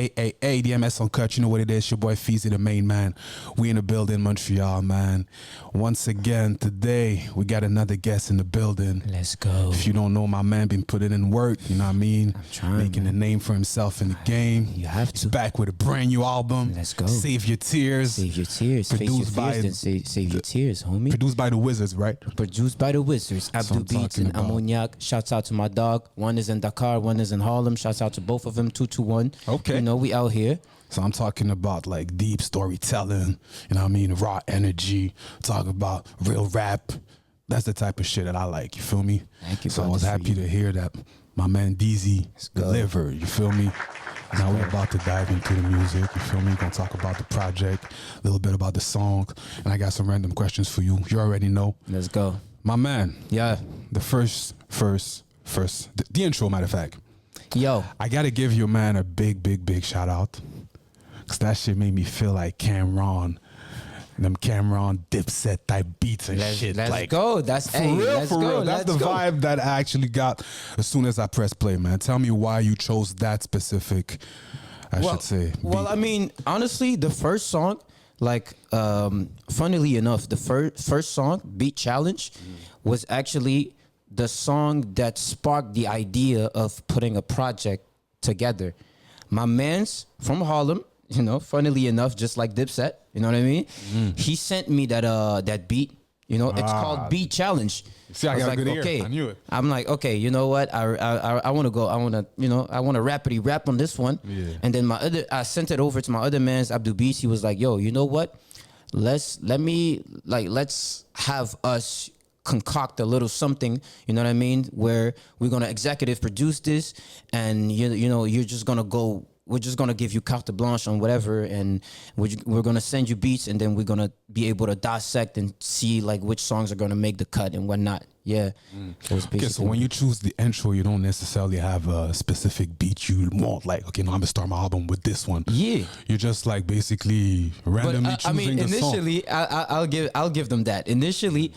Hey, DMS Uncut, you know what it is, your boy Feezy, the main man. We in the building, Montreal, man. Once again, today, we got another guest in the building. Let's go. If you don't know, my man been putting in work, you know what I mean? I'm trying, making a name for himself in the game. You have to. He's back with a brand new album. Let's go. Save Your Tears. Save your tears. Produced Face your fears, by- then save your tears, homie. Produced by the Wizards, right? Produced by the Wizards. That's what Abdul I'm Beats talking and about. Ammoniac. Shouts out to my dog. One is in Dakar, one is in Harlem. Shouts out to both of them. 221. Okay. You know, we out here. So I'm talking about like deep storytelling, you know what I mean? Raw energy, talk about real rap. That's the type of shit that I like, you feel me? Thank you, So I brother, was for happy you. to hear that my man Deezy go. delivered, you feel me? Now we're about to dive into the music, you feel me? Gonna talk about the project, a little bit about the song, and I got some random questions for you. You already know. Let's go. My man, Yeah. the first, the intro, matter of fact. Yo. I gotta give your man a big shout out. Cause that shit made me feel like Cameron, them Cameron Dipset type beats and shit. Let's like, go. That's for real, let's for go. real. That's Let's the go. vibe that I actually got as soon as I pressed play, man. Tell me why you chose that specific, I should say. Well, beat. I mean, honestly, the first song, like, funnily enough, the first song, Beat Challenge, was actually the song that sparked the idea of putting a project together. My man's from Harlem, you know, funnily enough, just like Dipset, you know what I mean? He sent me that beat. You know, it's called Beat Challenge. See, I was got a like, good ear. okay. I knew it. I'm like, okay, you know what? I want to go. I want to, you know, I want to rapidy rap on this one. Yeah. And then I sent it over to my other man's Abdul Beats. He was like, yo, you know what? Let's have us concoct a little something, you know what I mean? Where we're gonna executive produce this, and you know, you're just gonna go. We're just gonna give you carte blanche on whatever, and we're gonna send you beats, and then we're gonna be able to dissect and see like which songs are gonna make the cut and whatnot. Yeah. That was Okay, so basically- when you choose the intro, you don't necessarily have a specific beat you want. Like, okay, no, I'm gonna start my album with this one. Yeah. You're just like basically randomly I mean, choosing the song. initially, I'll give them that. Initially,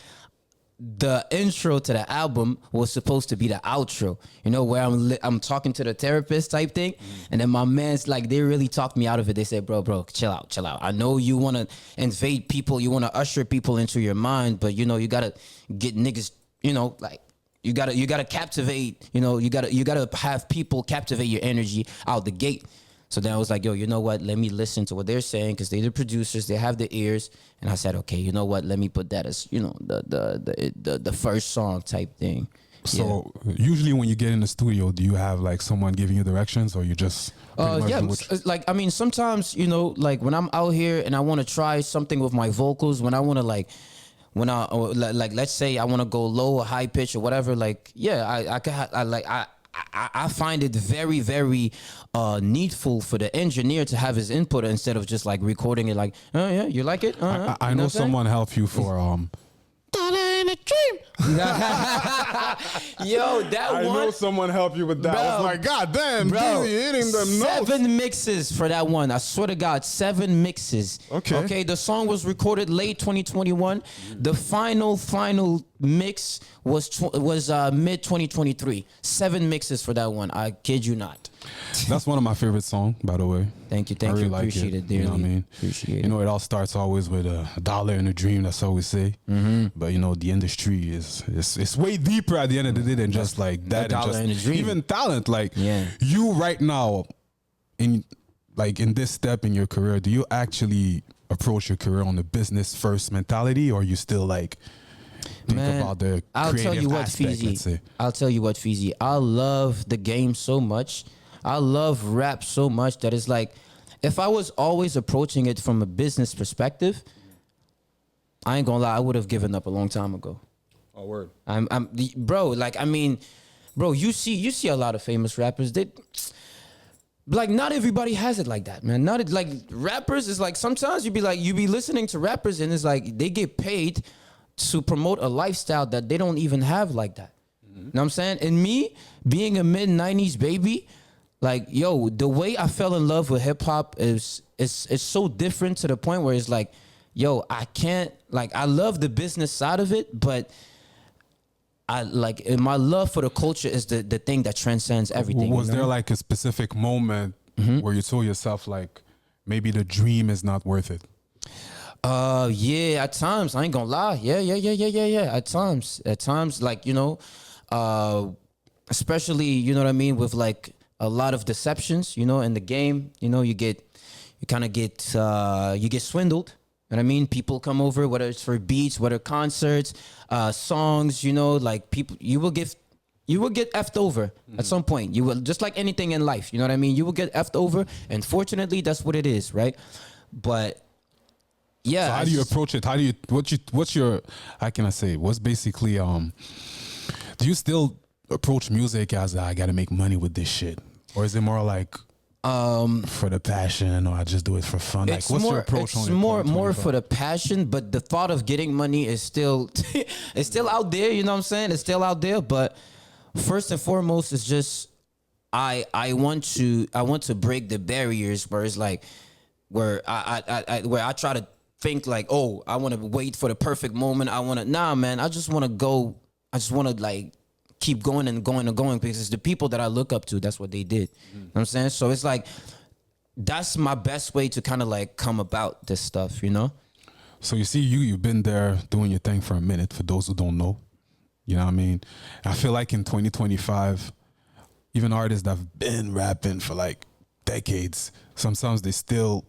the intro to the album was supposed to be the outro, you know, where I'm talking to the therapist type thing, and then my man's like, they really talked me out of it. They said, bro, chill out. I know you want to invade people, you want to usher people into your mind, but you know, you gotta get niggas, you know, like you gotta captivate, you know, you gotta have people captivate your energy out the gate. So then I was like, yo, you know what? Let me listen to what they're saying, because they're the producers. They have the ears. And I said, okay, you know what? Let me put that as, you know, the first song type thing. So usually when you get in the studio, do you have like someone giving you directions, or you just pretty much Yeah, do what like, I mean, sometimes, you know, like when I'm out here and I want to try something with my vocals, when I want to like, let's say I want to go low or high pitch or whatever, like, yeah, I find it very, very needful for the engineer to have his input instead of just like recording it like, oh yeah, you like it? I know someone helped you for Dollar in a Dream. Yo, that I one. know someone helped you with that. I was Bro. like, God damn, Bro, Deezy hitting them notes. 7 mixes for that one. I swear to God, 7 mixes. Okay. Okay, the song was recorded late 2021. The final mix was mid 2023. 7 mixes for that one. I kid you not. That's one of my favorite songs, by the way. Thank you, I really like appreciate it, You know what I dearly. mean? Appreciate You know, it all starts always with a dollar and a dream. That's all we say. But you know, the industry is way deeper at the end of the day than just like that. dollar and a dream. Even talent, like Yeah. you right now, in this step in your career, do you actually approach your career on the business first mentality, or you still like think about the I'll creative tell you what, aspect, let's say? I'll tell you what, Feezy. I love the game so much. I love rap so much that it's like, if I was always approaching it from a business perspective, I ain't gonna lie, I would have given up a long time ago. Oh, word. Bro, like, I mean, bro, you see a lot of famous rappers. They, like, not everybody has it like that, man. Not like rappers is like, sometimes you be listening to rappers and it's like they get paid to promote a lifestyle that they don't even have like that. You know what I'm saying? And me being a mid-90s baby, like, yo, the way I fell in love with hip hop is so different, to the point where it's like, yo, I can't, like, I love the business side of it, but I like, my love for the culture is the thing that transcends everything. Was you know? there like a specific moment where you told yourself like maybe the dream is not worth it? Yeah, at times, I ain't gonna lie. Yeah. At times, like, especially, you know what I mean, with like a lot of deceptions, in the game, you get swindled. You know what I mean? People come over, whether it's for beats, whether concerts, songs, like people, you will get effed over at some point. You will, just like anything in life, you know what I mean? You will get effed over, and fortunately, that's what it is, right? But yeah. So how do you approach it? What's your, how can I say, what's basically, do you still approach music as I gotta make money with this shit? Or is it more like, for the passion, or I just do it for fun? Like, what's your approach on it? It's more for the passion, but the thought of getting money is still, it's still out there, you know what I'm saying? It's still out there, but first and foremost, it's just, I want to break the barriers where it's like, where I try to think like, oh, I want to wait for the perfect moment. Nah, man, I just want to like keep going and going and going, because it's the people that I look up to. That's what they did. You know what I'm saying? So it's like, that's my best way to kind of like come about this stuff, So you see, you've been there doing your thing for a minute, for those who don't know. You know what I mean? I feel like in 2025, even artists that have been rapping for like decades, sometimes they still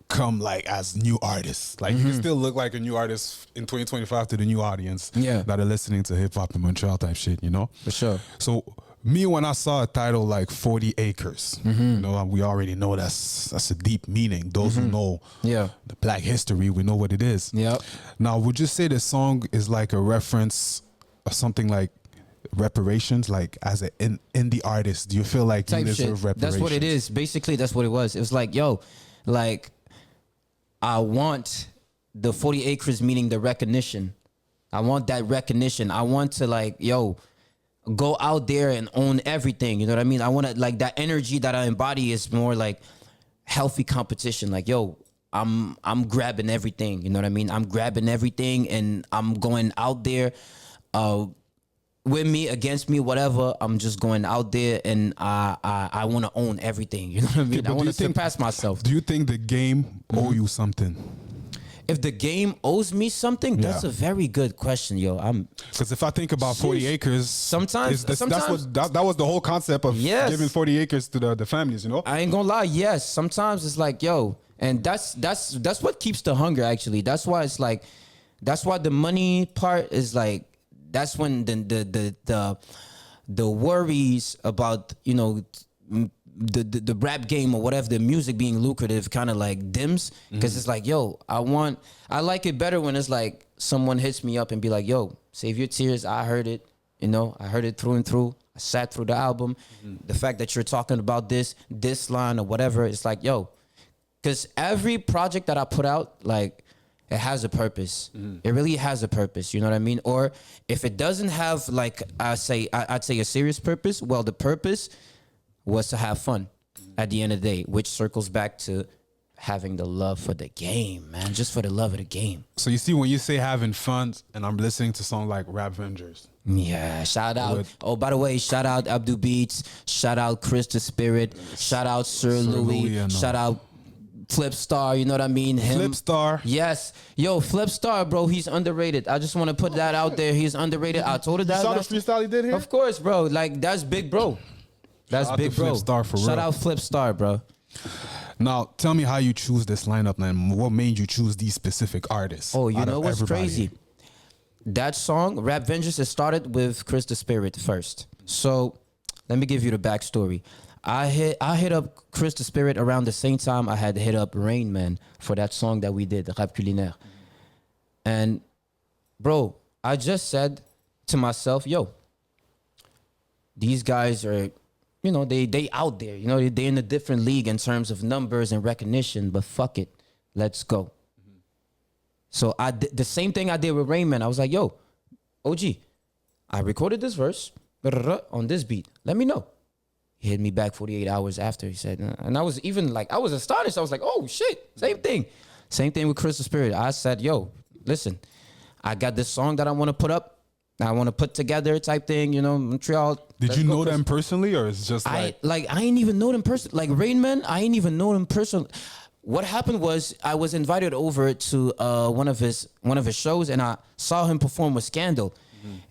come like as new artists. Like you can still look like a new artist in 2025 to the new audience that are listening to hip hop in Montreal type shit, For sure. So me, when I saw a title like 40 Acres, we already know that's a deep meaning. Those who know the Black history, we know what it is. Yep. Now, would you say the song is like a reference or something like reparations, like as an indie artist? Do you feel like you deserve reparations? That's what it is. Basically, that's what it was. It was like, yo, like, I want the 40 acres, meaning the recognition. I want that recognition. I want to like, yo, go out there and own everything. You know what I mean? I want to, like, that energy that I embody is more like healthy competition. Like, yo, I'm grabbing everything. You know what I mean? I'm grabbing everything and I'm going out there, with me, against me, whatever. I'm just going out there and I want to own everything. You know what I mean? I want to surpass myself. Do you think the game owe you something? If the game owes me something, that's a very good question, yo. Because if I think about 40 acres, sometimes that was the whole concept of giving 40 acres to the families, I ain't gonna lie, yes. Sometimes it's like, yo, and that's what keeps the hunger, actually. That's why it's like, that's why the money part is like, that's when the worries about, the rap game or whatever, the music being lucrative kind of like dims, because it's like, yo, I like it better when it's like someone hits me up and be like, yo, save your tears. I heard it, I heard it through and through. I sat through the album. The fact that you're talking about this line or whatever, it's like, yo, because every project that I put out, like, it has a purpose. It really has a purpose. You know what I mean? Or if it doesn't have, like, I'd say a serious purpose, well, the purpose was to have fun at the end of the day, which circles back to having the love for the game, man. Just for the love of the game. So you see, when you say having fun, and I'm listening to songs like Rap Vengers. Yeah, shout out. Oh, by the way, shout out Abdul Beats. Shout out Chris the Spirit. Shout out Sir Louis. Shout out Flip Star, you know what I mean? Flip Star. Yes. Yo, Flip Star, bro, he's underrated. I just want to put that out there. He's underrated. I told her that. You saw the freestyle he did here? Of course, bro. Like, that's big, bro. That's big, bro. Flip Star, for real. Shout out Flip Star, bro. Now, tell me how you choose this lineup, man. What made you choose these specific artists? Oh, you know what's crazy? That song, Rap Vengeance, it started with Chris the Spirit first. So, let me give you the backstory. I hit up Chris the Spirit around the same time I had hit up Rain Man for that song that we did, Rap Culinaire. And, bro, I just said to myself, yo, these guys are, they out there. They in a different league in terms of numbers and recognition, but fuck it. Let's go. So I did the same thing I did with Rain Man. I was like, yo, OG, I recorded this verse on this beat. Let me know. He hit me back 48 hours after. He said, and I was even like, I was astonished. I was like, oh shit, same thing. Same thing with Chris the Spirit. I said, yo, listen, I got this song that I want to put up. I want to put together type thing, Montreal, Did Let's you go, know Chris. them personally, or it's just I like I ain't even know them person. Like Rain Man, I ain't even know them person. What happened was I was invited over to one of his shows, and I saw him perform with Scandal.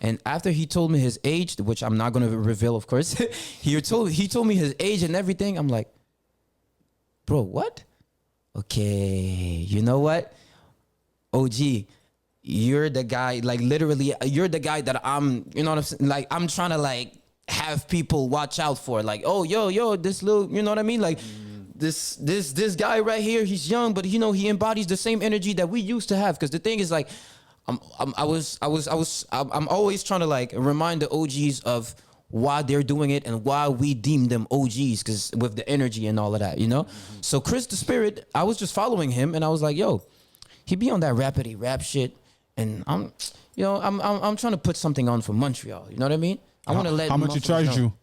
And after he told me his age, which I'm not gonna reveal, of course, he told me his age and everything. I'm like, bro, what? Okay, you know what? OG, you're the guy. Like literally, you're the guy that I'm. You know what I'm saying? Like I'm trying to like have people watch out for. Like, oh, yo, this little. You know what I mean? Like. This guy right here, he's young, but you know he embodies the same energy that we used to have. Because the thing is, like, I'm always trying to like remind the OGs of why they're doing it and why we deem them OGs, because with the energy and all of that, you know. So Chris the Spirit, I was just following him, and I was like, yo, he be on that rapidy rap shit, and I'm trying to put something on for Montreal. You know what I mean? I want to let. how much he charged you?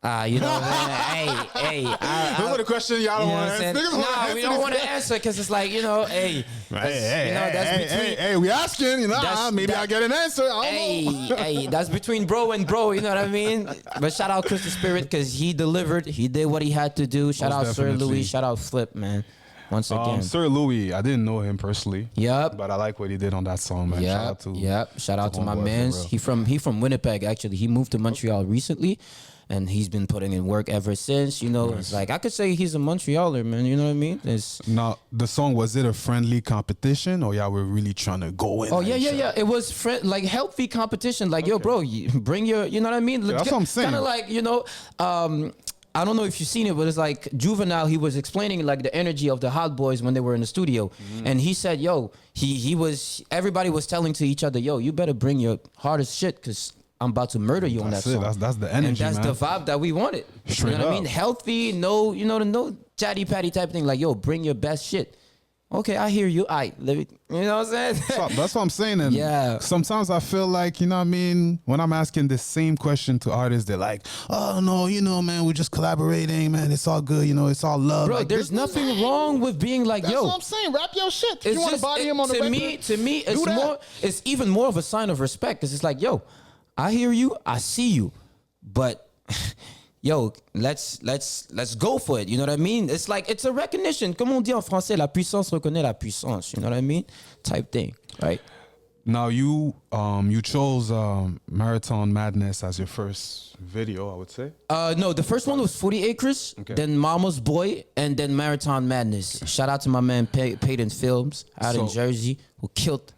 You know what I'm saying? Those are the questions y'all don't want to answer. No, we don't want to answer because it's like, you know, hey, we asking, you know, maybe I get an answer. I don't know. Hey, that's between bro and bro, you know what I mean? But shout out Chris the Spirit because he delivered, he did what he had to do. Shout out Sir Louis, shout out Flip, man. Once again, Sir Louis, I didn't know him personally. Yep. But I like what he did on that song, man. Shout out to my man. He from Winnipeg, actually. He moved to Montreal recently. And he's been putting in work ever since, you know. Nice. It's like, I could say he's a Montrealer, man. You know what I mean? Now, the song, was it a friendly competition, or y'all were really trying to go in? Oh, yeah. It was like healthy competition. Like, yo, bro, bring your, you know what I mean? Yeah, that's what I'm saying. Kind of like, you know, I don't know if you've seen it, but it's like Juvenile, he was explaining like the energy of the Hot Boys when they were in the studio. And he said, yo, everybody was telling to each other, yo, you better bring your hardest shit, because I'm about to murder you on that song. That's the energy, and that's man. the vibe that we wanted. Straight you know what up. I mean? Healthy, no chatty patty type thing. Like, yo, bring your best shit. Okay, I hear you. You know what I'm saying? That's what I'm saying. And yeah. Sometimes I feel like, you know what I mean, when I'm asking the same question to artists, they're like, oh, no, you know, man, we're just collaborating, man. It's all good. You know, it's all love. Bro, like, there's nothing wrong with being like, that's yo. That's what I'm saying. Rap your shit. You want to body him on the record? To me, it's even more of a sign of respect, because it's like, yo, I hear you, I see you, but yo, let's go for it. You know what I mean? It's like, it's a recognition. Comme on dit en français, la puissance reconnaît la puissance. You know what I mean? Type thing, right? Now you chose Marathon Madness as your first video, I would say. No, the first one was 40 Acres, then Mama's Boy, and then Marathon Madness. Shout out to my man Peyton Films out in Jersey, who killed.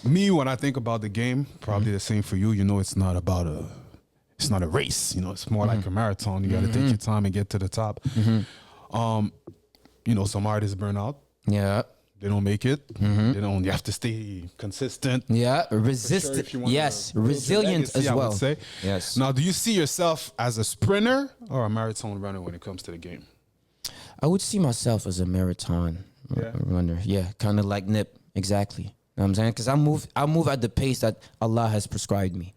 Me, when I think about the game, probably the same for you. You know, it's not a race. You know, it's more like a marathon. You got to take your time and get to the top. You know, some artists burn out. Yeah. They don't make it. They don't. You have to stay consistent. Yeah, resistant. Sure, yes, resilient legacy, as well. I would say. Yes. Now, do you see yourself as a sprinter or a marathon runner when it comes to the game? I would see myself as a marathon runner. Yeah, kind of like Nip. Exactly. You know what I'm saying? Because I move at the pace that Allah has prescribed me.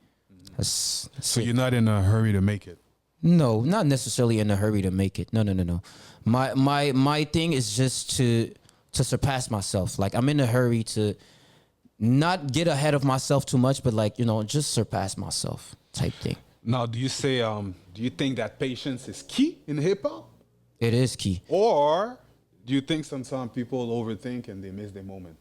So you're not in a hurry to make it? No, not necessarily in a hurry to make it. No. My thing is just to surpass myself. Like, I'm in a hurry to not get ahead of myself too much, but like, you know, just surpass myself type thing. Now, do you think that patience is key in hip hop? It is key. Or do you think sometimes people overthink and they miss their moment?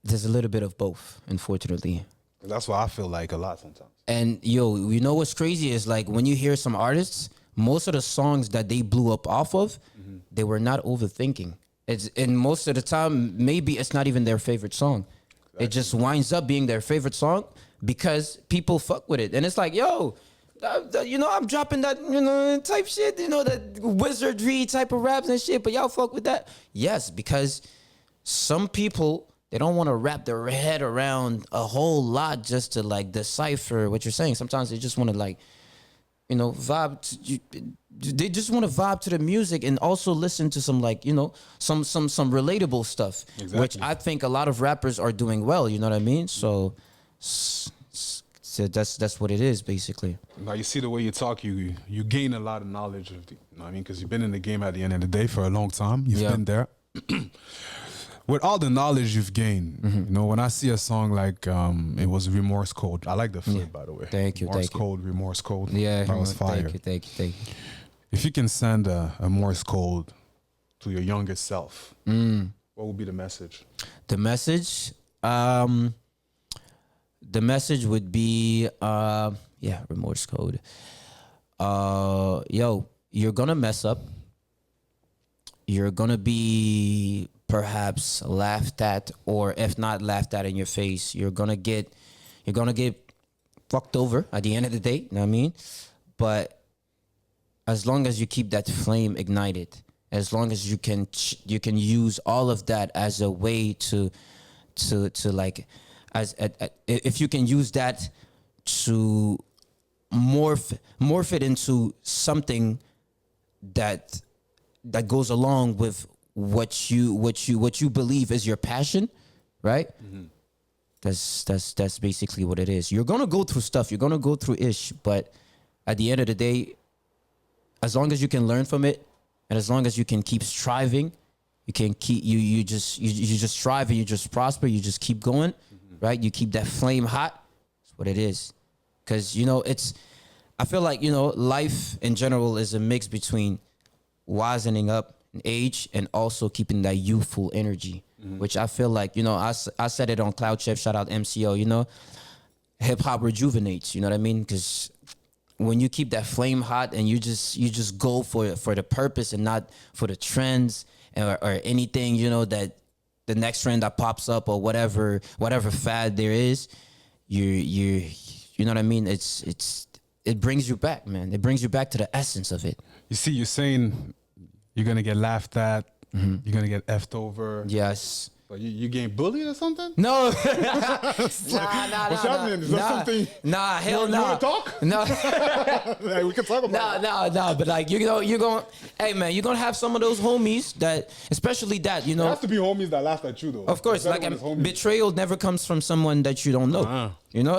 There's a little bit of both, unfortunately. That's what I feel like a lot sometimes. And yo, you know what's crazy is like when you hear some artists, most of the songs that they blew up off of, they were not overthinking. And most of the time, maybe it's not even their favorite song. Exactly. It just winds up being their favorite song because people fuck with it. And it's like, yo, you know, I'm dropping that, you know, type shit, you know, that wizardry type of raps and shit, but y'all fuck with that? Yes, because some people, they don't want to wrap their head around a whole lot just to like decipher what you're saying. Sometimes they just want to like, you know, vibe. They just want to vibe to the music and also listen to some like, you know, some relatable stuff, which I think a lot of rappers are doing well. You know what I mean? So that's what it is basically. Now you see the way you talk, you gain a lot of knowledge of the, you know what I mean? Because you've been in the game at the end of the day for a long time. You've been there. with all the knowledge you've gained, Mm-hmm. you know, when I see a song like it was Remorse Code. I like the flip, by the way. Thank you, Morse thank you. Code, Remorse Code. Yeah, that was fire. Thank you. If you can send a Morse code to your youngest self, what would be the message? The message, would be, remorse code. Yo, you're gonna mess up. You're gonna be perhaps laughed at, or if not laughed at in your face, you're gonna get fucked over at the end of the day. You know what I mean? But as long as you keep that flame ignited, as long as you can use all of that as a way to like, if you can use that to morph it into something that goes along with what you believe is your passion, right? Mm-hmm. That's basically what it is. You're gonna go through stuff. You're gonna go through ish, but at the end of the day, as long as you can learn from it, and as long as you can keep striving, you can keep you just strive and you just prosper. You just keep going, right? You keep that flame hot. That's what it is. Because I feel like life in general is a mix between wisening up in age and also keeping that youthful energy, which I feel like I said it on Cloud Chef. Shout out MCO. Hip hop rejuvenates. You know what I mean? Because when you keep that flame hot and you just go for the purpose and not for the trends or anything, that the next trend that pops up or whatever fad there is, you know what I mean? It brings you back, man. It brings you back to the essence of it. You see, you're saying you're gonna get laughed at, you're gonna get effed over. Yes. But you getting bullied or something? No. What's happening? Is that something? Nah, hell no. You want to talk? No. Hey, we can talk about it. No. But like, you're going, hey man, you're gonna have some of those homies that, especially that, It has to be homies that laugh at you though. Of course, like betrayal never comes from someone that you don't know.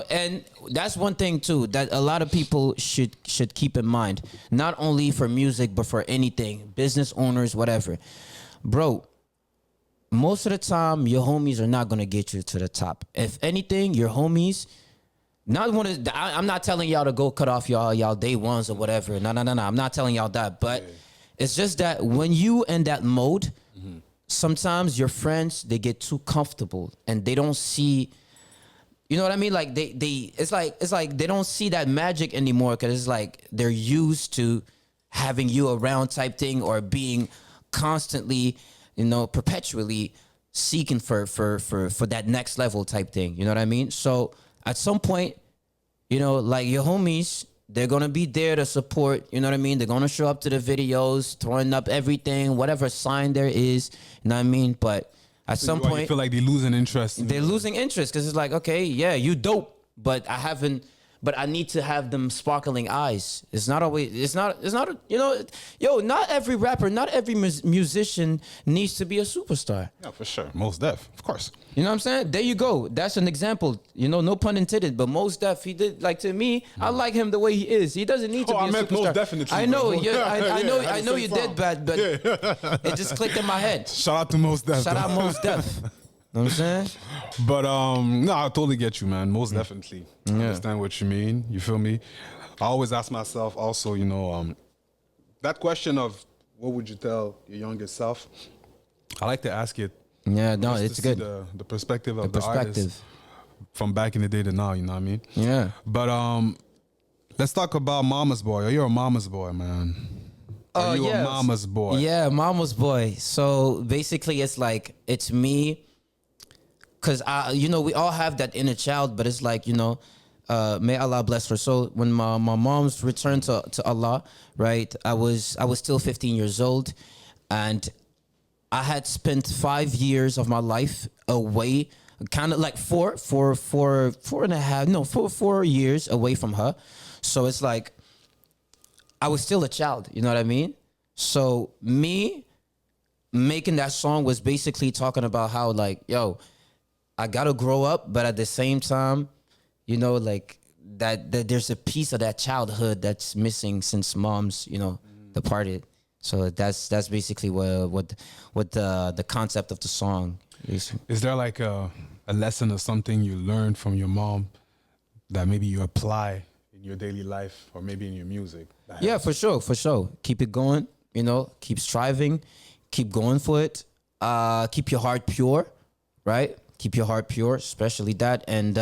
And that's one thing too that a lot of people should keep in mind. Not only for music, but for anything, business owners, whatever, bro. Most of the time, your homies are not gonna get you to the top. If anything, your homies, I'm not telling y'all to go cut off y'all day ones or whatever. No. I'm not telling y'all that. But it's just that when you in that mode, sometimes your friends, they get too comfortable and they don't see. You know what I mean? Like it's like they don't see that magic anymore because it's like they're used to having you around type thing or being constantly, perpetually seeking for that next level type thing. You know what I mean? So at some point, like your homies, they're going to be there to support, you know what I mean? They're going to show up to the videos, throwing up everything, whatever sign there is, you know what I mean? But at some point, you feel like they're losing interest. They're losing interest because it's like, okay, yeah, you dope, but I need to have them sparkling eyes. It's not, not every rapper, not every musician needs to be a superstar. Yeah, for sure. Most Def, of course. You know what I'm saying? There you go. That's an example. No pun intended, but Most Def, he did, like, to me, I like him the way he is. He doesn't need to be a superstar. Most definitely. I know, I know you did bad, but it just clicked in my head. Shout out to Most Def. Shout out Most Def. Know what I'm saying? But no, I totally get you, man. Most definitely. I understand what you mean. You feel me? I always ask myself also, that question of what would you tell your youngest self? I like to ask it. Yeah, no, it's good. The perspective of the artist from back in the day to now, you know what I mean? Yeah. But let's talk about Mama's Boy. You're a Mama's Boy, man. Are you a Mama's Boy? Yeah, Mama's Boy. So basically it's me. Cause we all have that inner child, but it's like, may Allah bless her soul. When my mom's returned to Allah, right? I was still 15 years old, and I had spent 5 years of my life away, kind of like 4 years away from her. So it's like I was still a child. You know what I mean? So me making that song was basically talking about how like, yo, I gotta grow up, but at the same time, like that there's a piece of that childhood that's missing since mom's, departed. So that's basically what the concept of the song is. Is there like a lesson or something you learned from your mom that maybe you apply in your daily life or maybe in your music? Yeah, for sure. Keep it going. You know, keep striving, keep going for it. Keep your heart pure, right? Keep your heart pure, especially that. And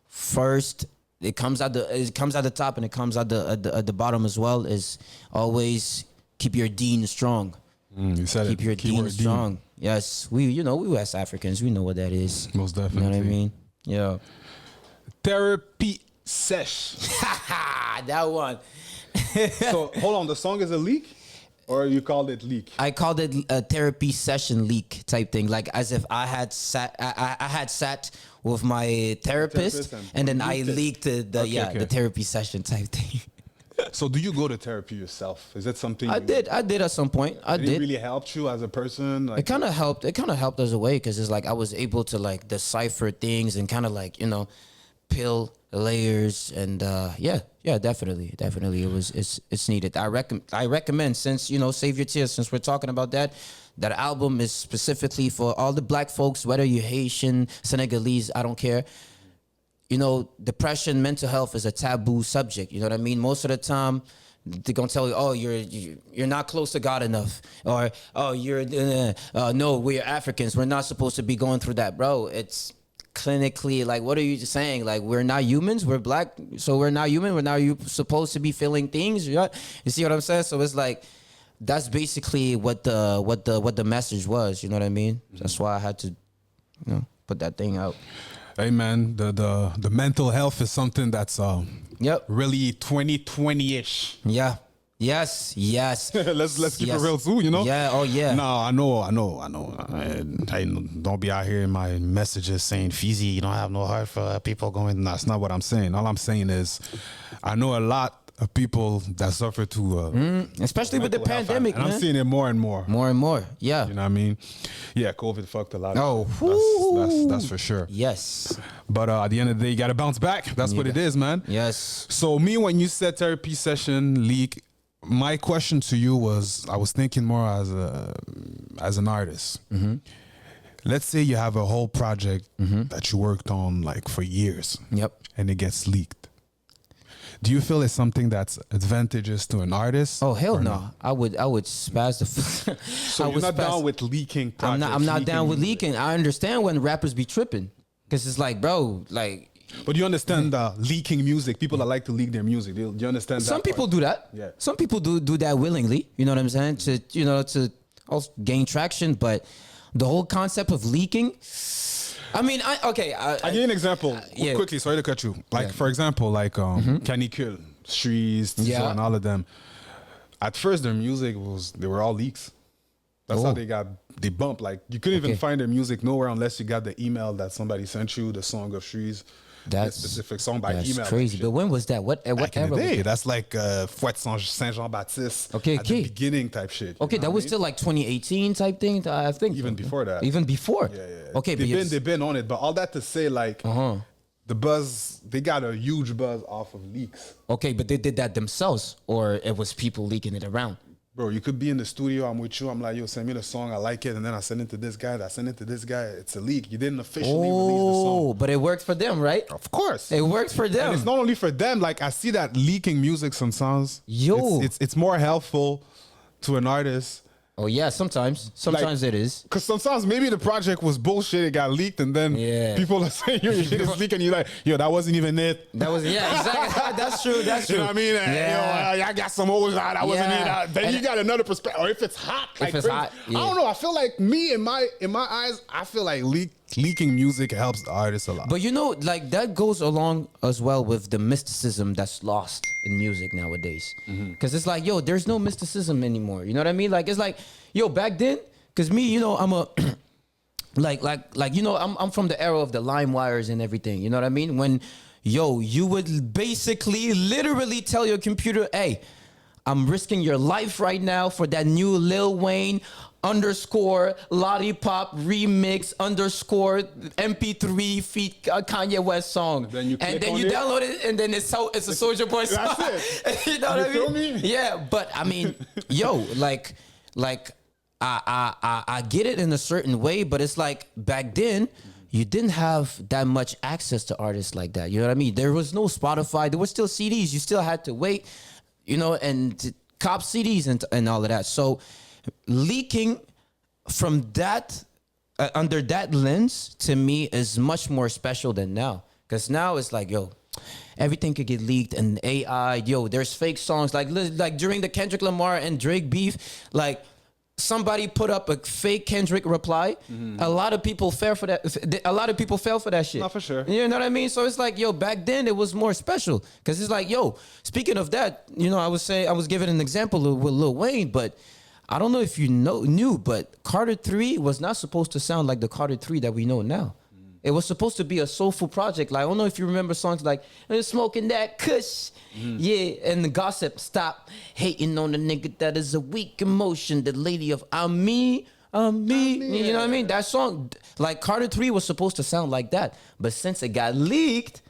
first, it comes at the top and it comes at the bottom as well. Is always keep your deen strong. You said keep it. your deen Keyword strong. Yes, we West Africans, we know what that is. Most You definitely. know what I mean? Yeah. Therapy sesh. That one. So hold on, the song is a leak, or you called it leak? I called it a therapy session leak type thing, like as if I had sat with my therapist and then I leaked the therapy session type thing. So do you go to therapy yourself? Is that something I did at some point. I Did did. it really helped you as a person? Like, It kind of helped. It kind of helped as a way because it's like I was able to like decipher things and kind of like peel the layers and definitely it's needed. I recommend since Save Your Tears, since we're talking about that album is specifically for all the black folks, whether you're Haitian, Senegalese, I don't care. Depression, mental health is a taboo subject. You know what I mean? Most of the time, they're gonna tell you, "Oh, you're not close to God enough," or "Oh, no, we're Africans. We're not supposed to be going through that, bro." It's clinically like, what are you saying? Like, we're not humans. We're black, so we're not human. We're not supposed to be feeling things. You see what I'm saying? So it's like that's basically what the message was. You know what I mean? That's why I had to, put that thing out. hey man, the mental health is something that's really 2020-ish. Yeah. Yes. let's keep it Yes. real too, Yeah. Oh yeah. No, I know. I don't be out here in my messages saying, Feezy, you don't have no heart for people going. No, that's not what I'm saying. All I'm saying is, I know a lot of people that suffer to Especially with the mental health, pandemic, and man. I'm seeing it more and more. More and more. Yeah. You know what I mean? Yeah, COVID fucked a lot. Oh, That's for sure. Yes. But at the end of the day, you got to bounce back. That's what it is, man. Yes. So me, when you said therapy session leak, my question to you was, I was thinking more as an artist. Mm-hmm. Let's say you have a whole project that you worked on like for years. Yep. And it gets leaked. Do you feel it's something that's advantageous to an artist? Oh hell or no! not? I would spaz the. So you're not down with leaking projects? I'm not down with music. leaking. I understand when rappers be tripping, cause it's like, bro, like. But you understand leaking music? People that like to leak their music. Do you understand that? Some people do that. Yeah. Some people do that willingly. You know what I'm saying? To also gain traction, but the whole concept of leaking. I mean, I give you an example yeah. quickly. Sorry to cut you. Like for example, like Canicule, Shreeze, Yeah. and all of them. At first, their music they were all leaks. That's how they bumped. Like you couldn't even find their music nowhere unless you got the email that somebody sent you, the song of Shreeze. That's specific song by that's email. crazy. But when was that? What Back in era the was day, that? that's like Fouette Saint Jean Baptiste. Okay, at the beginning type shit. Okay, that was still like 2018 type thing. I think Even before that. Even before. Yeah. Okay, they've been on it, but all that to say, like the buzz, they got a huge buzz off of leaks. Okay, but they did that themselves, or it was people leaking it around. Bro, you could be in the studio, I'm with you, I'm like, yo, send me the song, I like it, and then I send it to this guy, it's a leak. You didn't officially release the song. But it worked for them, right? Of course. It worked for them. And it's not only for them, like I see that leaking music sometimes. Yo. It's more helpful to an artist. Oh yeah, sometimes it is. Because sometimes maybe the project was bullshit, it got leaked, and then people are saying your shit is leaking, and you're like, yo, that wasn't even it. That was exactly. That's true. You know what I mean? Yeah. I got some old that wasn't it. Then And you got another perspective. Or if it's hot, If it's hot, I don't know. I feel like me in my eyes, I feel like leaking music helps the artist a lot. But like that goes along as well with the mysticism that's lost in music nowadays. Because it's like, yo, there's no mysticism anymore. You know what I mean? Like it's like, yo, back then, because me, I'm a I'm from the era of the lime wires and everything. You know what I mean? When you would basically literally tell your computer, hey, I'm risking your life right now for that new Lil Wayne underscore Lollipop remix underscore MP3 feat Kanye West song. Then you and click then on you it. download it, and then it's a Soulja Boy song. That's it. You know You what I feel mean? me? Yeah, but I mean, yo, like I get it in a certain way, but it's like back then you didn't have that much access to artists like that. You know what I mean? There was no Spotify. There were still CDs. You still had to wait, you know, and cop CDs and all of that. So leaking from that under that lens to me is much more special than now. Because now it's like, yo, everything could get leaked and AI. Yo, there's fake songs like during the Kendrick Lamar and Drake beef, like somebody put up a fake Kendrick reply. A lot of people fell for that. A lot of people fell for that shit. Not for sure. You know what I mean? So it's like, yo, back then it was more special because it's like, yo, speaking of that, you know, I was giving an example with Lil Wayne, but I don't know if you knew, but Carter 3 was not supposed to sound like the Carter 3 that we know now. It was supposed to be a soulful project. Like, I don't know if you remember songs like "Smoking That Kush," yeah, and the gossip. Stop hating on the nigga that is a weak emotion. The lady of I'm me. You know what I mean? That song, like Carter 3 was supposed to sound like that. But since it got leaked,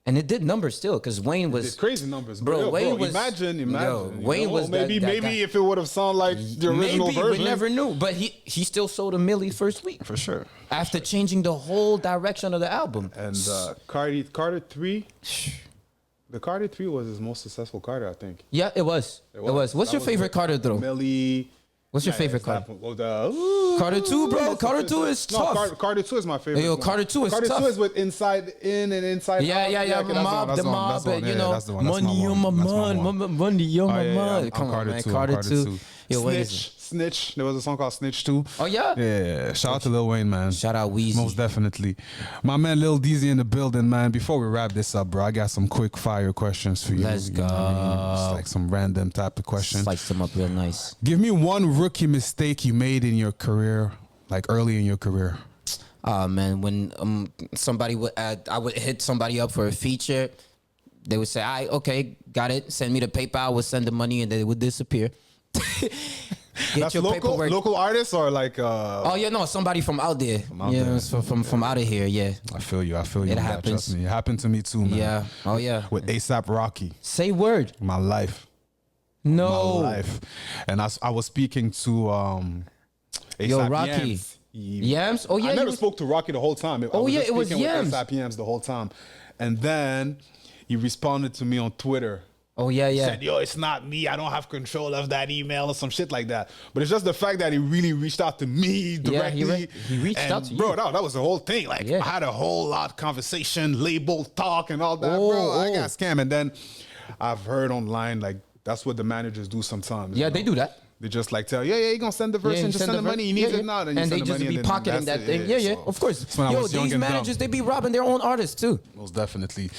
and it did numbers still, because Wayne was... It's crazy numbers. Bro, Yo, Wayne was... Imagine. Yo, Wayne was maybe that guy. if it would have sounded like the original Maybe, version. we never knew. But he still sold a milli first week. For sure. After changing the whole direction of the album. And Carter 3... The Carter 3 was his most successful Carter, I think. Yeah, it was. It was. What's your favorite Carter, though? Millie... What's your favorite Carter? Carter Carter 2, bro. Carter 2 is tough. No, Carter 2 is my favorite. Yo, one. Carter 2 is Carter tough. 2 is with inside in and inside Yeah, out. okay, the mob, you know, money on my mind, money on my mind. Come on, man, Carter 2. Yo, what is it? Snitch. There was a song called Snitch 2. Oh, yeah? Yeah. Shout out to Lil Wayne, man. Shout out Weezy. Most definitely. My man Lil Deezy in the building, man. Before we wrap this up, bro, I got some quick fire questions for you. Let's You know go. what I mean? Just like some random type of questions. Slice them up real nice. Give me one rookie mistake you made in your career, like early in your career. Man, when somebody would I would hit somebody up for a feature, they would say, "All right, okay, got it. Send me the paper. I would send the money, and then it would disappear." Get That's your paperwork. local artists or like Oh yeah, no, somebody from out there. out Yeah, there. so from out of here. Yeah, I feel you. It on that, happens. Trust me. It happened to me too, man. yeah. Oh yeah. With ASAP Rocky. Say word. My life. No. My life. And I was speaking to ASAP Yo, Rocky. Yams. Yams? Oh yeah. I never you- spoke to Rocky the whole time. Oh, yeah, just it was speaking with Yams. ASAP Yams the whole time. And then he responded to me on Twitter. Oh yeah, yeah. Said, yo, it's not me. I don't have control of that email or some shit like that. But it's just the fact that he really reached out to me directly. he reached And, out to you. bro, that was the whole thing. Like, Yeah. I had a whole lot conversation, label talk and all that, bro. I got scammed. And then I've heard online, like, that's what the managers do sometimes. Yeah, you they know? do that. They just like tell, you're going to send the verse Yeah, and just send the money. He needs it now. Then you and send they the just money be and then pocketing that's that thing. it. Yeah, So, of course. that's when I Yo, was young these and dumb. managers, they be robbing their own artists too. Most definitely.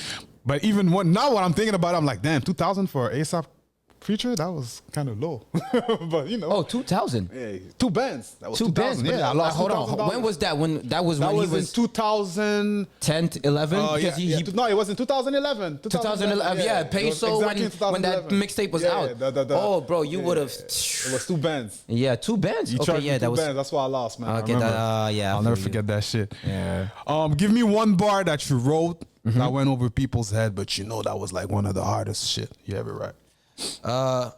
But even now what I'm thinking about, I'm like, damn, 2,000 for ASAP feature? That was kind of low. But, you know. Oh, 2,000. Yeah, 2 bands. That was Two 2,000. bands. Yeah, I lost Hold $2,000. on. When was that? That was That when was he was in 2000. 10, 11? No, it was in 2011. 2011, yeah. It was Peso exactly in when that 2011. mixtape was Yeah, out. Oh, bro, you would have. It was 2 bands. Yeah, 2 bands. You Okay, charged me yeah, 2 that was. bands. That's why I lost, man. I Okay, remember. yeah. I'll never forget that shit. Yeah. Give me one bar that you wrote that went over people's head, but you know that was like one of the hardest shit you ever write. Hold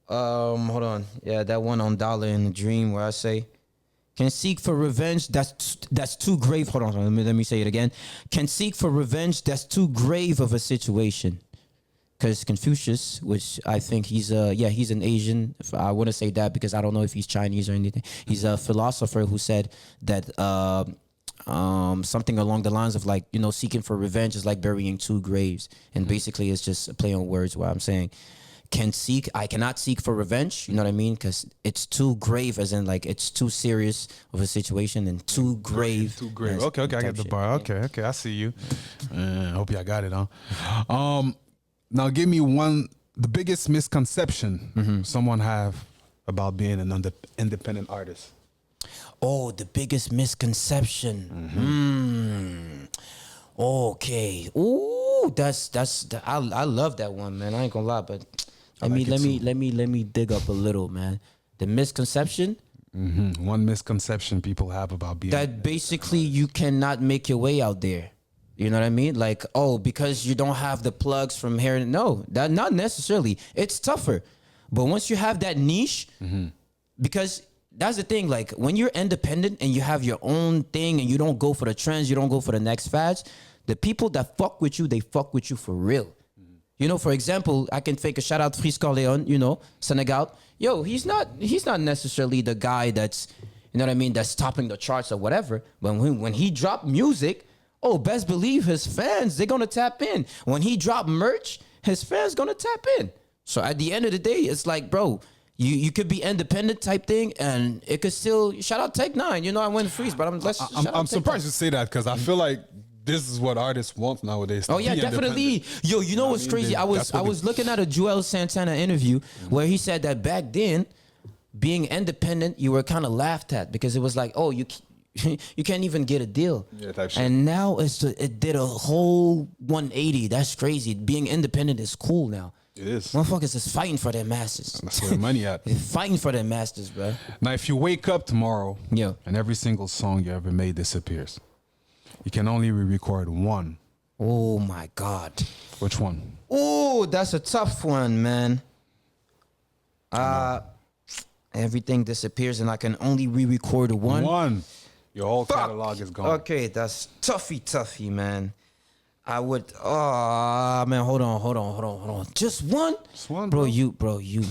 on. Yeah, that one on Dollar in the Dream where I say, can seek for revenge. That's too grave. Hold on. Let me say it again. Can seek for revenge. That's too grave of a situation. Because Confucius, which I think he's an Asian. I wouldn't say that because I don't know if he's Chinese or anything. He's a philosopher who said that something along the lines of like, you know, seeking for revenge is like burying 2 graves. And basically it's just a play on words where I'm saying I cannot seek for revenge, you know what I mean? Because it's too grave, as in like it's too serious of a situation and too grave. Too grave. as Okay, I type get the shit. bar. Okay, I see you. Hope y'all got it, huh? Now give me the biggest misconception someone have about being an independent artist. Oh, the biggest misconception. Okay. Ooh, I love that one, man. I ain't gonna lie, but Let me dig up a little, man. The misconception One misconception people have about being that basically you cannot make your way out there. You know what I mean? Like, oh, because you don't have the plugs from here. No, that not necessarily. It's tougher. But once you have that niche, because that's the thing, like when you're independent and you have your own thing and you don't go for the trends, you don't go for the next fads, the people that fuck with you, they fuck with you for real. You know, for example, I can fake a shout out Fris Corleone, you know, Senegal. Yo, he's not necessarily the guy that's, you know what I mean, that's topping the charts or whatever. But when he dropped music, oh, best believe his fans, they're gonna tap in. When he dropped merch, his fans gonna tap in. So at the end of the day, it's like, bro, you could be independent type thing, and it could still shout out Tech Nine. You know, I went freeze, but I'm surprised you say that because I feel like this is what artists want nowadays. Oh yeah, definitely. Yo, you know what's crazy? I was looking at a Joel Santana interview where he said that back then, being independent, you were kind of laughed at because it was like, oh, you can't even get a deal. Yeah, type shit. And now it did a whole 180. That's crazy. Being independent is cool now. It is. Motherfuckers is fighting for their masters. That's where the money at. They're fighting for their masters, bro. Now, if you wake up tomorrow, yeah, and every single song you ever made disappears, you can only re-record one. Oh my God. Which one? Oh, that's a tough one, man. Everything disappears and I can only re-record one. One. Your whole catalog is gone. Okay, that's toughy, man. I would. Oh man, hold on. Just one. Just one, bro. You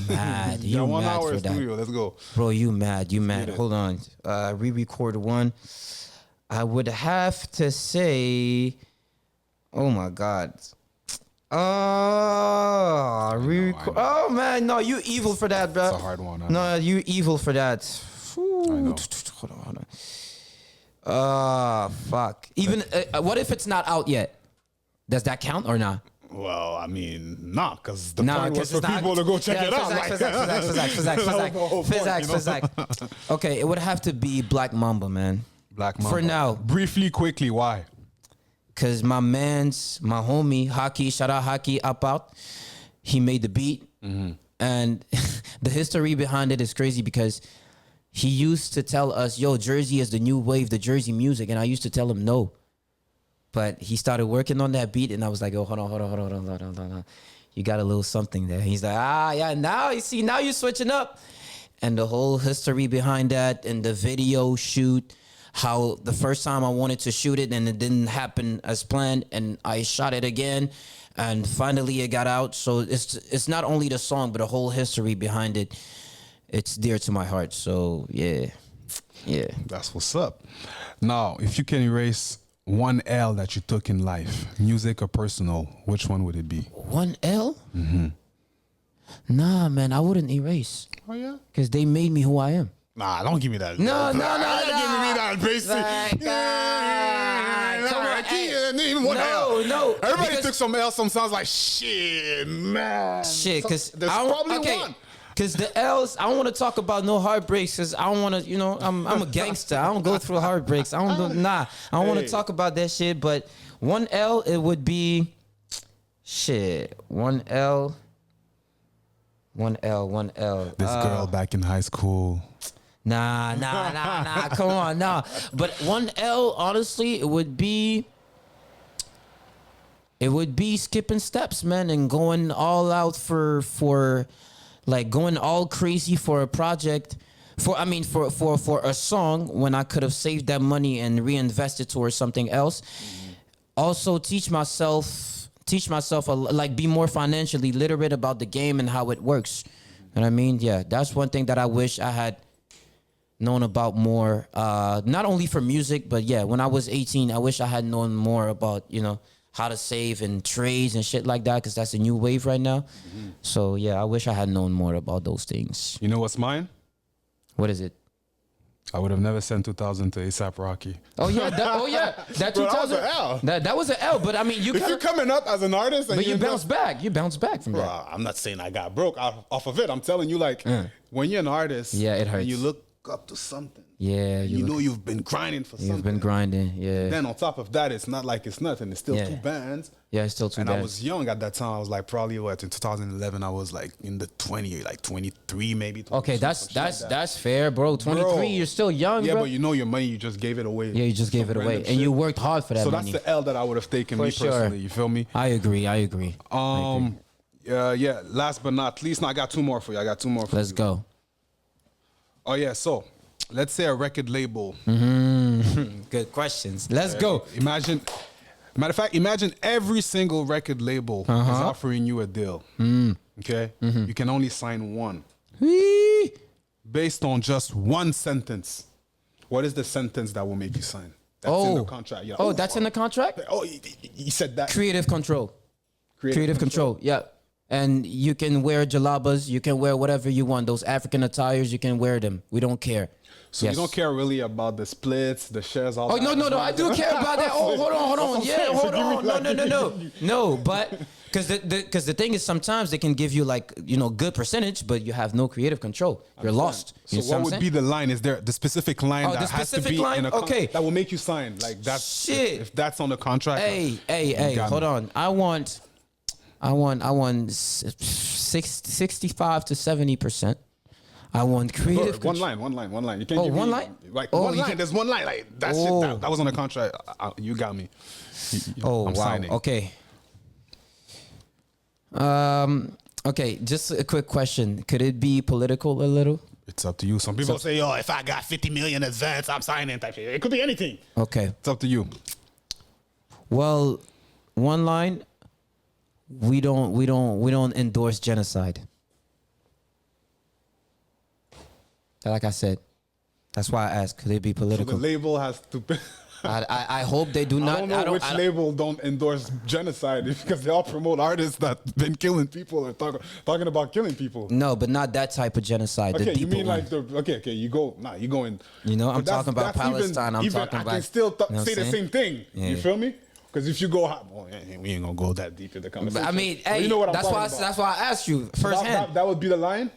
mad? You one mad hour for that? studio. Let's go, bro. You mad? Hold on. Re-record one. I would have to say. Oh my God. Re-record. Oh man, no, you evil for that, bro. It's a hard one. No, you evil for that. I know. Hold on. Fuck. Even what if it's not out yet? Does that count or not? Well, I mean, nah, because the point was for people to go check it out. Physics. Okay, it would have to be Black Mamba, man. Black Mamba. For now. Briefly, quickly, why? Because my homie, Haki, shout out Haki, up out. He made the beat. And the history behind it is crazy because he used to tell us, yo, Jersey is the new wave, the Jersey music. And I used to tell him no. But he started working on that beat, and I was like, oh, hold on. You got a little something there. He's like, yeah, now you're switching up. And the whole history behind that and the video shoot, how the first time I wanted to shoot it and it didn't happen as planned, and I shot it again, and finally it got out. So it's not only the song, but the whole history behind it. It's dear to my heart. So, yeah. That's what's up. Now, if you can erase one L that you took in life, music or personal, which one would it be? One L? Nah, man, I wouldn't erase. Oh, yeah? Because they made me who I am. Nah, don't give me that. No. Don't give me that, basically. No. Everybody took some L. Some sounds like, shit, man. Shit, because there's probably one. Because the L's, I don't want to talk about no heartbreaks because I don't want to, I'm a gangster. I don't go through heartbreaks. I don't want to talk about that shit. But one L, it would be, one L. This girl back in high school. Nah, come on, nah. But one L, honestly, it would be skipping steps, man, and going all out for like going all crazy for a project, for a song when I could have saved that money and reinvested towards something else. Also teach myself like be more financially literate about the game and how it works. And I mean, yeah, that's one thing that I wish I had known about more. Not only for music, but yeah, when I was 18, I wish I had known more about, how to save and trades and shit like that, because that's a new wave right now. So yeah, I wish I had known more about those things. You know what's mine? What is it? I would have never sent 2000 to A$AP Rocky. Oh yeah, that 2000. That was an L. That was an L. But I mean, if you're coming up as an artist, and but you bounce back. You bounce back from that. I'm not saying I got broke off of it. I'm telling you, like when you're an artist, yeah, it hurts. And you look up to something. Yeah, You know you've been grinding for something. You've been grinding, yeah. Then on top of that, it's not like it's nothing. It's still Yeah. 2 bands. Yeah, it's still 2 And bands. I was young at that time. I was like probably in 2011. I was like in the 23 maybe. 22, Okay, something like that. that's fair, bro. 23, Bro. you're still young, Yeah, bro. but you know your money, you just gave it away. Yeah, you just gave it Some away, random and you shit. worked hard for that So money. that's the L that I would have taken For me sure. personally. You feel me? I agree. Yeah. Last but not least, now I got 2 more for you. Let's go. Oh yeah. So let's say a record label. Good questions. Let's go. Matter of fact, imagine every single record label is offering you a deal. Okay, you can only sign one Whee! based on just one sentence. What is the sentence that will make you sign? That's in the contract. Yeah. Oh, that's in the contract? Oh, he said that. Creative control. Creative control. Yeah. And you can wear jalabas, you can wear whatever you want. Those African attires, you can wear them. We don't care. So you don't care really about the splits, the shares, all that? No. I do care about that. Oh, hold on. Yeah, hold on. No, but because the thing is, sometimes they can give you like, good percentage, but you have no creative control. You're lost. So You see what would I'm be saying? the line? Is there the specific line Oh, that the has to specific be line? in a Okay. that will make you sign? Like that's Shit. If that's on the contract. Hey, got hold me. on. I want 65 to 70%. I want creative. One line. You can't give one me, line? Like Oh, one you line. can- There's one line. Like that shit. That was on the contract. You got me. Oh, I'm wow. signing. Okay. Okay, just a quick question. Could it be political a little? It's up to you. Some people say, "Oh, if I got 50 million advance, I'm signing." Type shit. It could be anything. Okay. It's up to you. Well, one line. We don't endorse genocide. Like I said, that's why I asked. Could it be So the political? label has to. I hope they do not. I don't know which label don't endorse genocide because they all promote artists that been killing people or talking about killing people. No, but not that type of genocide. Okay, the you deeper mean one. like the you go in. I'm But talking about that's Palestine. I'm talking I about. can still you know what say I'm the saying? same thing. Yeah. You feel me? Because if you go, we ain't gonna go that deep in the conversation. But I mean, But hey, you know what I'm that's why talking about. that's why I asked you So firsthand. that would be the line.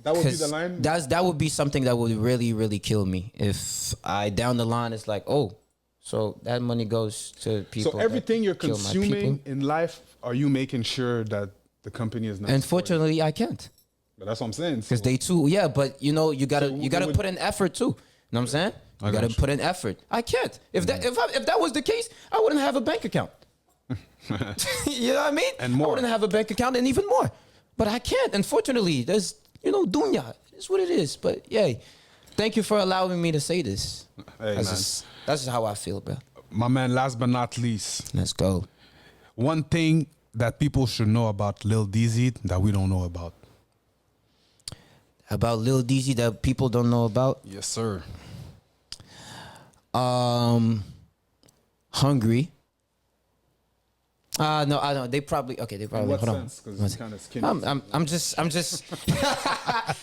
That would be the 'Cause line. that would be something that would really, really kill me if I down the line it's like, oh, so that money goes to people. So that everything you're kill my consuming people. in life, are you making sure that the company is not? Unfortunately, I can't. But that's what I'm saying. Because they too, yeah, but you gotta So you gotta would- put in effort too. You know what I'm saying? You gotta put in effort. I can't. If that was the case, I wouldn't have a bank account. You know what I mean? And more. I wouldn't have a bank account and even more. But I can't. Unfortunately, there's dunya. It's what it is. But yeah, thank you for allowing me to say this. Hey, That's just how I feel, bro. My man, last but not least, Let's go. one thing that people should know about Lil Deezy that we don't know about. About Lil Deezy that people don't know about. Yes, sir. Hungry. No, I don't. They probably In what hold sense? Because it's kind of skinny. I'm just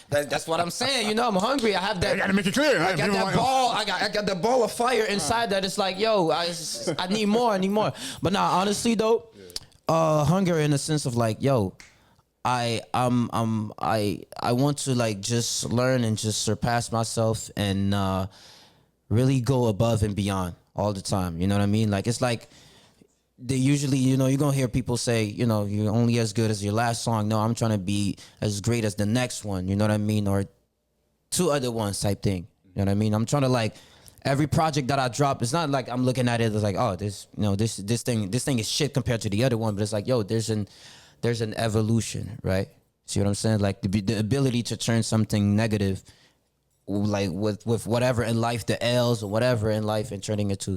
that's what I'm saying. I'm hungry. I have that. I gotta make it clear. I got that ball. I got the ball of fire inside that. It's like, yo, I need more. I need more. But nah, honestly though, hunger in the sense of like, yo, I want to like just learn and just surpass myself and really go above and beyond all the time. You know what I mean? Like it's like. They usually, you're gonna hear people say, you're only as good as your last song. No, I'm trying to be as great as the next one. You know what I mean? Or 2 other ones type thing. You know what I mean? I'm trying to like every project that I drop. It's not like I'm looking at it as like, oh, this thing is shit compared to the other one. But it's like, yo, there's an evolution, right? See what I'm saying? Like the ability to turn something negative, like with whatever in life, the L's or whatever in life, and turn it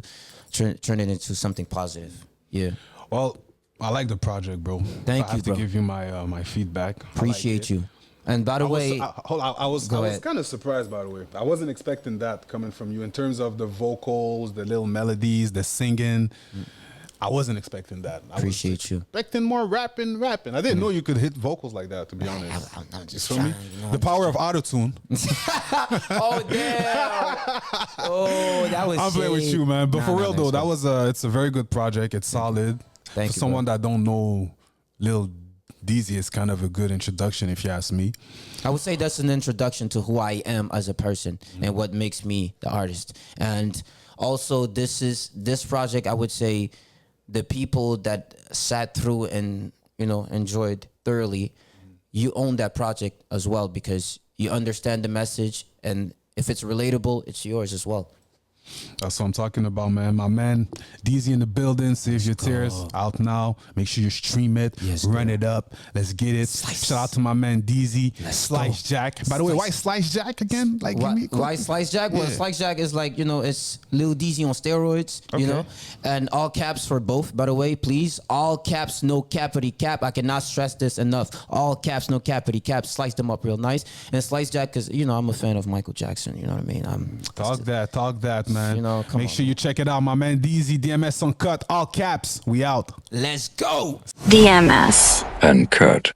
into something positive. Yeah. Well, I like the project, bro. Thank I you, have bro. to give you my feedback. Appreciate you. And by the way, I was Go ahead. kind of surprised, by the way. I wasn't expecting that coming from you in terms of the vocals, the little melodies, the singing. I wasn't expecting that. I Appreciate was you. expecting more rapping. I didn't know you could hit vocals like that, to be honest. I'm just You feel me? The power of autotune. Oh damn! Oh, that was. I'm playing with shade. you, man. But Nah, for nah, real let's though, go. it's a very good project. It's solid. Thank For you, someone that don't know Lil Deezy is kind of a good introduction, if you ask me. I would say that's an introduction to who I am as a person and what makes me the artist. And also, this project, I would say, the people that sat through and enjoyed thoroughly, you own that project as well because you understand the message, and if it's relatable, it's yours as well. That's what I'm talking about, man. My man, Deezy in the building. Save Your Tears out now. Make sure you stream it, run it up. Let's get it. Shout out to my man Deezy, Slice Jack. By the way, why Slice Jack again? Like, why Slice Jack? Well, Slice Jack is like it's Lil Deezy on steroids, and all caps for both. By the way, please, all caps, no cappity cap. I cannot stress this enough. All caps, no cappity cap. Slice them up real nice. And Slice Jack, because I'm a fan of Michael Jackson. You know what I mean? Talk that, man. Make sure you check it out, my man Deezy, DMS Uncut, all caps. We out. Let's go. DMS Uncut.